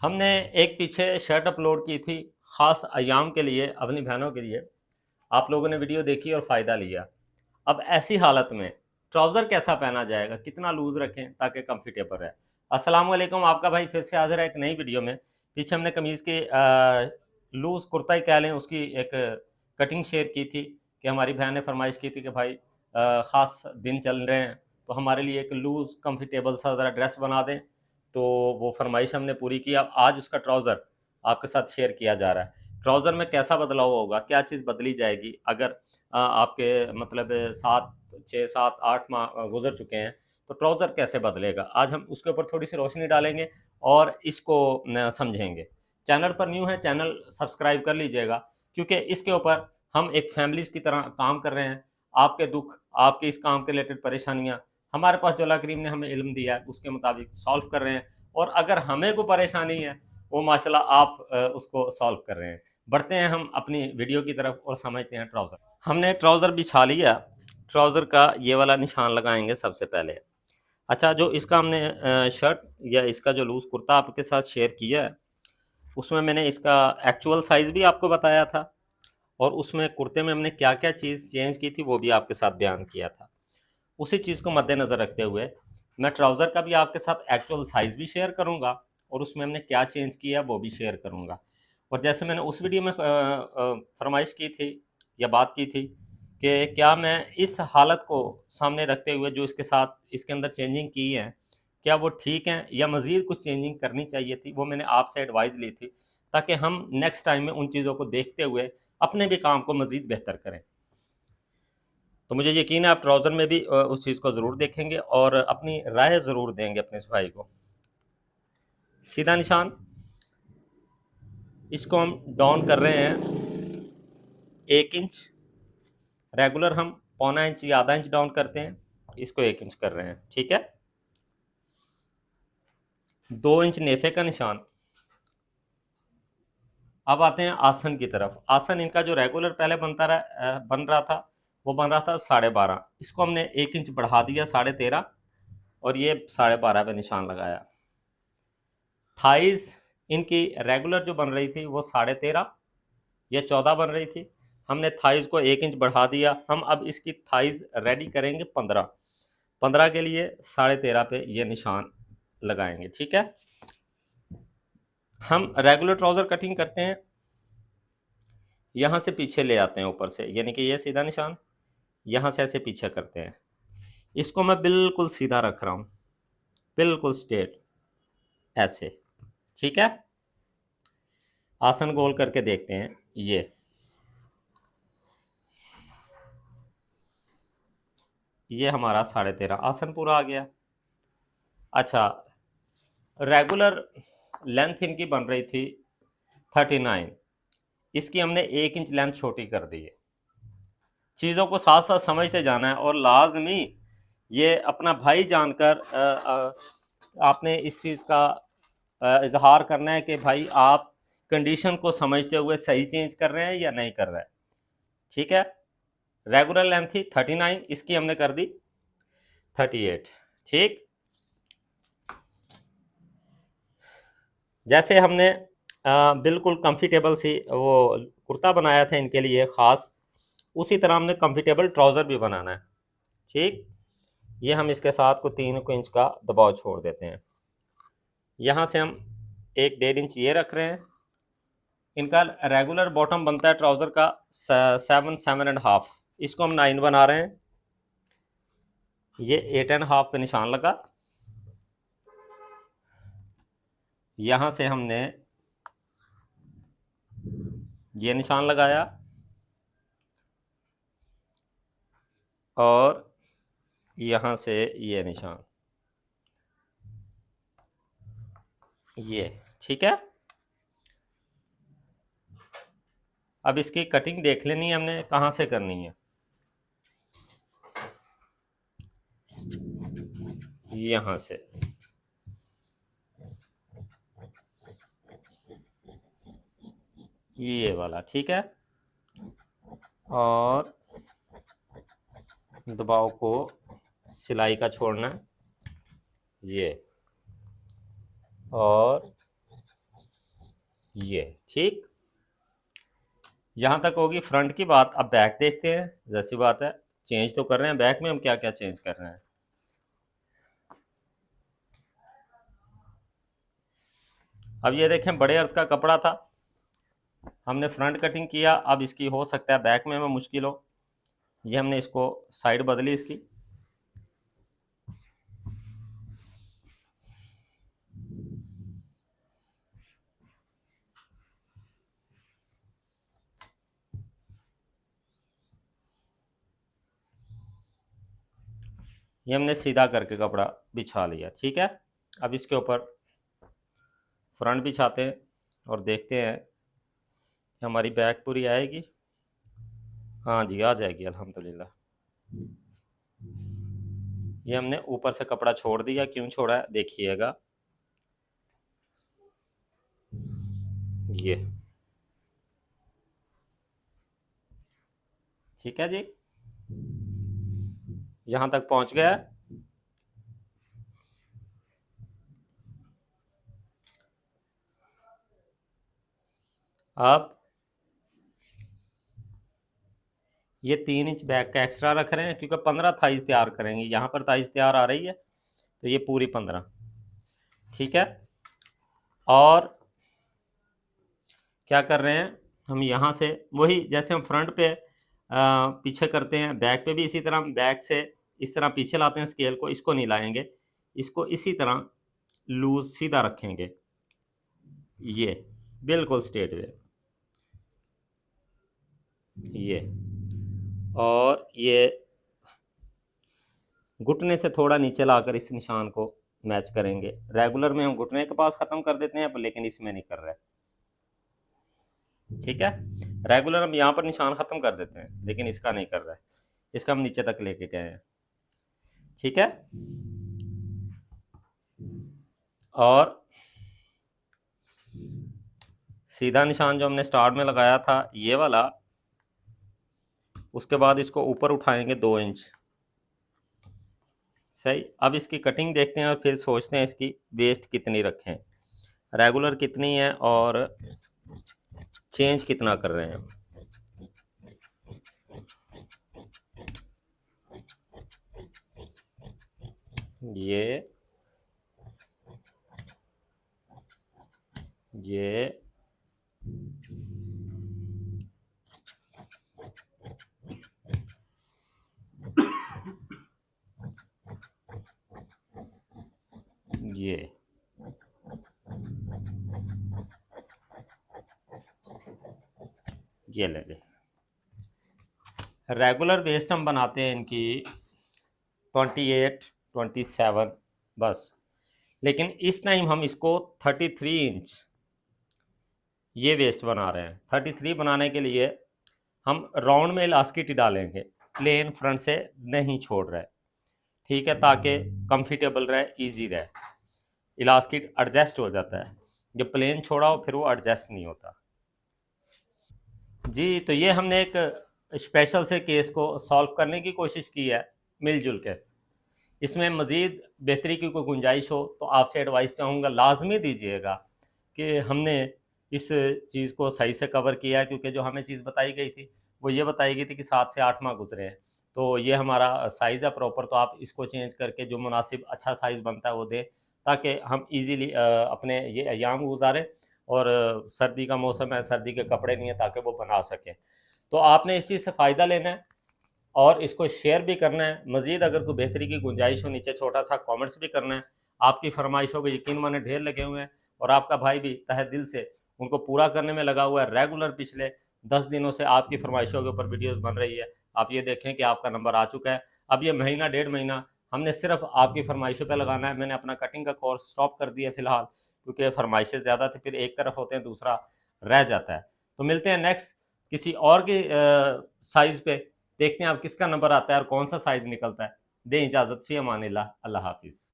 हमने एक पीछे शर्ट अपलोड की थी ख़ास अयाम के लिए, अपनी बहनों के लिए। आप लोगों ने वीडियो देखी और फ़ायदा लिया। अब ऐसी हालत में ट्राउज़र कैसा पहना जाएगा, कितना लूज़ रखें ताकि कंफर्टेबल रहे। अस्सलाम वालेकुम, आपका भाई फिर से हाज़िर है एक नई वीडियो में। पीछे हमने कमीज़ की लूज़ कुर्ता ही कह लें, उसकी एक कटिंग शेयर की थी कि हमारी बहन ने फरमाइश की थी कि भाई ख़ास दिन चल रहे हैं तो हमारे लिए एक लूज़ कंफर्टेबल सा ज़रा ड्रेस बना दें। तो वो फरमाइश हमने पूरी की। अब आज उसका ट्राउज़र आपके साथ शेयर किया जा रहा है। ट्राउज़र में कैसा बदलाव होगा, क्या चीज़ बदली जाएगी अगर आपके मतलब 7 6 7 8 माह गुज़र चुके हैं, तो ट्राउज़र कैसे बदलेगा? आज हम उसके ऊपर थोड़ी-सी रोशनी डालेंगे और इसको न समझेंगे। चैनल पर न्यू है, चैनल सब्सक्राइब कर लीजिएगा, क्योंकि इसके ऊपर हम एक फैमिलीज़ की तरह काम कर रहे हैं। आपके दुःख, आपके इस काम के रिलेटेड परेशानियाँ, हमारे पास जो अल्लाह करीम ने हमें इल्म दिया है, उसके मुताबिक सॉल्व कर रहे हैं। और अगर हमें कोई परेशानी है, वो माशाल्लाह आप उसको सॉल्व कर रहे हैं। बढ़ते हैं हम अपनी वीडियो की तरफ और समझते हैं ट्राउज़र। हमने ट्राउज़र बिछा लिया। ट्राउज़र का ये वाला निशान लगाएँगे सबसे पहले। अच्छा, जो इसका हमने शर्ट या इसका जो लूज़ कुर्ता आपके साथ शेयर किया है, उसमें मैंने इसका एक्चुअल साइज़ भी आपको बताया था और उसमें कुर्ते में हमने क्या-क्या चीज़ चेंज की थी, वो भी आपके साथ बयान किया था। उसी चीज़ को मद्देनज़र रखते हुए मैं ट्राउज़र का भी आपके साथ एक्चुअल साइज़ भी शेयर करूँगा और उसमें हमने क्या चेंज किया वो भी शेयर करूँगा। और जैसे मैंने उस वीडियो में फ़रमाइश की थी या बात की थी कि क्या मैं इस हालत को सामने रखते हुए जो इसके साथ इसके अंदर चेंजिंग की है, क्या वो ठीक हैं या मज़ीद कुछ चेंजिंग करनी चाहिए थी? वो मैंने आपसे एडवाइस ली थी ताकि हम नेक्स्ट टाइम में उन चीज़ों को देखते हुए अपने भी काम को मज़ीद बेहतर करें। तो मुझे यकीन है आप ट्राउज़र में भी उस चीज़ को ज़रूर देखेंगे और अपनी राय ज़रूर देंगे अपने इस भाई को। सीधा निशान, इसको हम डाउन कर रहे हैं 1 इंच। रेगुलर हम पौना इंच या आधा इंच डाउन करते हैं, इसको 1 इंच कर रहे हैं, ठीक है। 2 इंच नेफे का निशान। अब आते हैं आसन की तरफ। आसन इनका जो रेगुलर पहले बन रहा था, वो बन रहा था 12.5। इसको हमने 1 इंच बढ़ा दिया 13.5 और ये 12.5 पे निशान लगाया। थाइज़ इनकी रेगुलर जो बन रही थी वो 13.5 या 14 बन रही थी। हमने थाइज़ को 1 इंच बढ़ा दिया। हम अब इसकी थाइज़ रेडी करेंगे 15। 15 के लिए 13.5 पे ये निशान लगाएंगे, ठीक है। हम रेगुलर ट्राउज़र कटिंग करते हैं, यहाँ से पीछे ले आते हैं ऊपर से, यानी कि ये सीधा निशान, यहाँ से ऐसे पीछे करते हैं। इसको मैं बिल्कुल सीधा रख रहा हूँ, बिल्कुल स्ट्रेट ऐसे, ठीक है। आसन गोल करके देखते हैं, ये हमारा 13.5 आसन पूरा आ गया। अच्छा, रेगुलर लेंथ इनकी बन रही थी 39, इसकी हमने 1 इंच लेंथ छोटी कर दी है। चीज़ों को साथ साथ समझते जाना है और लाजमी ये अपना भाई जानकर आपने इस चीज़ का इजहार करना है कि भाई आप कंडीशन को समझते हुए सही चेंज कर रहे हैं या नहीं कर रहे हैं, ठीक है। रेगुलर लेंथ थी 39, इसकी हमने कर दी 38, ठीक। जैसे हमने बिल्कुल कंफर्टेबल सी वो कुर्ता बनाया था इनके लिए ख़ास, उसी तरह हमने कंफर्टेबल ट्राउज़र भी बनाना है, ठीक। ये हम इसके साथ को 3 इंच का दबाव छोड़ देते हैं। यहाँ से हम 1-1.5 इंच ये रख रहे हैं। इनका रेगुलर बॉटम बनता है ट्राउज़र का 7-7.5, इसको हम 9 बना रहे हैं। ये 8.5 पे निशान लगा। यहाँ से हमने ये निशान लगाया और यहाँ से ये निशान, ये ठीक है। अब इसकी कटिंग देख लेनी है हमने कहाँ से करनी है। यहाँ से ये वाला, ठीक है। और दबाव को सिलाई का छोड़ना है, ये, और ये ठीक, यहाँ तक होगी फ्रंट की बात। अब बैक देखते हैं, जैसी बात है चेंज तो कर रहे हैं बैक में, हम क्या क्या चेंज कर रहे हैं। अब ये देखें, बड़े अर्ज का कपड़ा था, हमने फ्रंट कटिंग किया, अब इसकी हो सकता है बैक में हमें मुश्किल हो, ये हमने इसको साइड बदली इसकी। ये हमने सीधा करके कपड़ा बिछा लिया, ठीक है। अब इसके ऊपर फ्रंट बिछाते हैं और देखते हैं कि हमारी बैक पूरी आएगी। हाँ जी, आ जाएगी अल्हम्दुलिल्लाह। ये हमने ऊपर से कपड़ा छोड़ दिया, क्यों छोड़ा है देखिएगा। ये ठीक है जी, यहाँ तक पहुँच गया। अब ये 3 इंच बैक का एक्स्ट्रा रख रहे हैं, क्योंकि 15 थाइज तैयार करेंगे, यहाँ पर थाइज तैयार आ रही है, तो ये पूरी 15, ठीक है। और क्या कर रहे हैं हम, यहाँ से वही जैसे हम फ्रंट पे पीछे करते हैं, बैक पे भी इसी तरह हम बैक से इस तरह पीछे लाते हैं स्केल को, इसको नहीं लाएंगे, इसको इसी तरह लूज सीधा रखेंगे, ये बिल्कुल स्ट्रेट वे, ये। और ये घुटने से थोड़ा नीचे लाकर इस निशान को मैच करेंगे। रेगुलर में हम घुटने के पास ख़त्म कर देते हैं, लेकिन इसमें नहीं कर रहे, ठीक है। रेगुलर हम यहाँ पर निशान ख़त्म कर देते हैं, लेकिन इसका नहीं कर रहा है, इसका हम नीचे तक लेके गए हैं, ठीक है। और सीधा निशान जो हमने स्टार्ट में लगाया था ये वाला, उसके बाद इसको ऊपर उठाएंगे 2 इंच, सही। अब इसकी कटिंग देखते हैं और फिर सोचते हैं इसकी वेस्ट कितनी रखें, रेगुलर कितनी है और चेंज कितना कर रहे हैं। ये ये ये ले ले। रेगुलर वेस्ट हम बनाते हैं इनकी 28, 27 बस, लेकिन इस टाइम हम इसको 33 इंच ये वेस्ट बना रहे हैं। 33 बनाने के लिए हम राउंड में इलास्टिक डालेंगे, प्लेन फ्रंट से नहीं छोड़ रहे, ठीक है, ताकि कंफर्टेबल रहे, इजी रहे। इलास्टिक एडजस्ट हो जाता है, जब प्लेन छोड़ा हो फिर वो एडजस्ट नहीं होता जी। तो ये हमने एक स्पेशल से केस को सॉल्व करने की कोशिश की है मिलजुल के। इसमें मज़ीद बेहतरी की कोई गुंजाइश हो तो आपसे एडवाइस चाहूँगा, लाजमी दीजिएगा कि हमने इस चीज़ को सही से कवर किया है, क्योंकि जो हमें चीज़ बताई गई थी वो ये बताई गई थी कि 7 से 8 माह गुजरे हैं, तो ये हमारा साइज़ है प्रॉपर, तो आप इसको चेंज करके जो मुनासिब अच्छा साइज़ बनता है वो दें, ताकि हम इजीली अपने ये अयाम गुजारें। और सर्दी का मौसम है, सर्दी के कपड़े नहीं है, ताकि वो बना सकें। तो आपने इस चीज़ से फ़ायदा लेना है और इसको शेयर भी करना है। मज़ीद अगर कोई बेहतरी की गुंजाइश हो, नीचे छोटा-सा कमेंट्स भी करना है। आपकी फ़रमाइशों को यकीन माने ढेर लगे हुए हैं, और आपका भाई भी तहे दिल से उनको पूरा करने में लगा हुआ है। रेगुलर पिछले 10 दिनों से आपकी फ़रमाइशों के ऊपर वीडियोज़ बन रही है। आप ये देखें कि आपका नंबर आ चुका है। अब ये महीना, 1.5 महीना हमने सिर्फ़ आपकी फ़रमाइशों पे लगाना है। मैंने अपना कटिंग का कोर्स स्टॉप कर दिया फ़िलहाल, क्योंकि फ़रमाइशें ज़्यादा थी, फिर एक तरफ होते हैं, दूसरा रह जाता है। तो मिलते हैं नेक्स्ट किसी और के साइज़ पे, देखते हैं अब किसका नंबर आता है और कौन सा साइज़ निकलता है। दें इजाज़त, फ़ी अमानिल्लाह, अल्लाह हाफ़िज़।